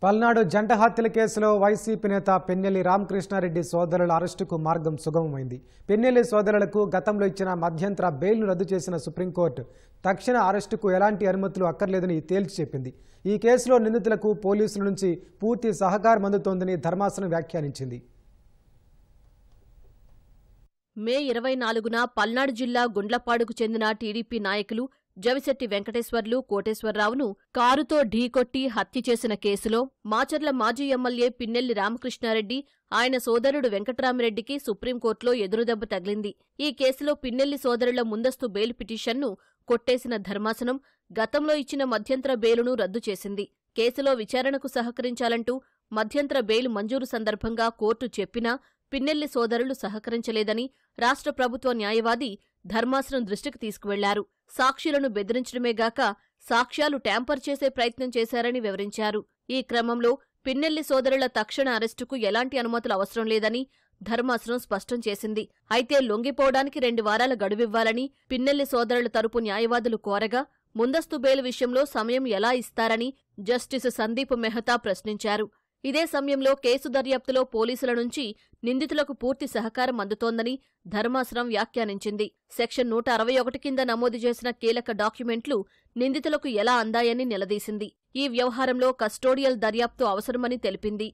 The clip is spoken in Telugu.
పల్నాడు జంట హత్యల కేసులో వైసీపీ నేత పెన్నెల్లి రామకృష్ణారెడ్డి సోదరుల అరెస్టుకు మార్గం సుగమమైంది. పెన్నెల్లి సోదరులకు గతంలో ఇచ్చిన మధ్యంతర బెయిల్ను రద్దు చేసిన సుప్రీంకోర్టు తక్షణ అరెస్టుకు ఎలాంటి అనుమతులు అక్కర్లేదని తేల్చి చెప్పింది. ఈ కేసులో నిందితులకు పోలీసుల నుంచి పూర్తి సహకారం అందుతోందని ధర్మాసనం వ్యాఖ్యానించింది. మే 24న పల్నాడు జిల్లా గుండ్లపాడుకు చెందిన టీడీపీ నాయకులు జవిశెట్టి వెంకటేశ్వర్లు, కోటేశ్వరరావును కారుతో ఢీకొట్టి హత్య చేసిన కేసులో మాచర్ల మాజీ ఎమ్మెల్యే పిన్నెల్లి రామకృష్ణారెడ్డి, ఆయన సోదరుడు వెంకట్రామిరెడ్డికి సుప్రీంకోర్టులో ఎదురుదెబ్బ తగిలింది. ఈ కేసులో పిన్నెల్లి సోదరుల ముందస్తు బెయిల్ పిటిషన్ను కొట్టేసిన ధర్మాసనం గతంలో ఇచ్చిన మధ్యంతర బెయిలును రద్దు చేసింది. కేసులో విచారణకు సహకరించాలంటూ మధ్యంతర బెయిల్ మంజూరు సందర్భంగా కోర్టు చెప్పినా పిన్నెల్లి సోదరులు సహకరించలేదని రాష్ట్ర ప్రభుత్వ న్యాయవాది ధర్మాసనం దృష్టికి తీసుకువెళ్లారు. సాక్షులను బెదిరించడమేగాక సాక్ష్యాలు ట్యాంపర్ చేసే ప్రయత్నం చేశారని వివరించారు. ఈ క్రమంలో పిన్నెల్లి సోదరుల తక్షణ అరెస్టుకు ఎలాంటి అనుమతులు అవసరం లేదని ధర్మాసనం స్పష్టం చేసింది. అయితే లొంగిపోవడానికి 2 వారాల గడువివ్వాలని పిన్నెల్లి సోదరుల తరపు న్యాయవాదులు కోరగా ముందస్తు బెయిల్ విషయంలో సమయం ఎలా ఇస్తారని జస్టిస్ సందీప్ మెహతా ప్రశ్నించారు. ఇదే సమయంలో కేసు దర్యాప్తులో పోలీసుల నుంచి నిందితులకు పూర్తి సహకారం అందుతోందని ధర్మాసనం వ్యాఖ్యానించింది. సెక్షన్ 161 కింద నమోదు చేసిన కీలక డాక్యుమెంట్లు నిందితులకు ఎలా అందాయని నిలదీసింది. ఈ వ్యవహారంలో కస్టోడియల్ దర్యాప్తు అవసరమని తెలిపింది.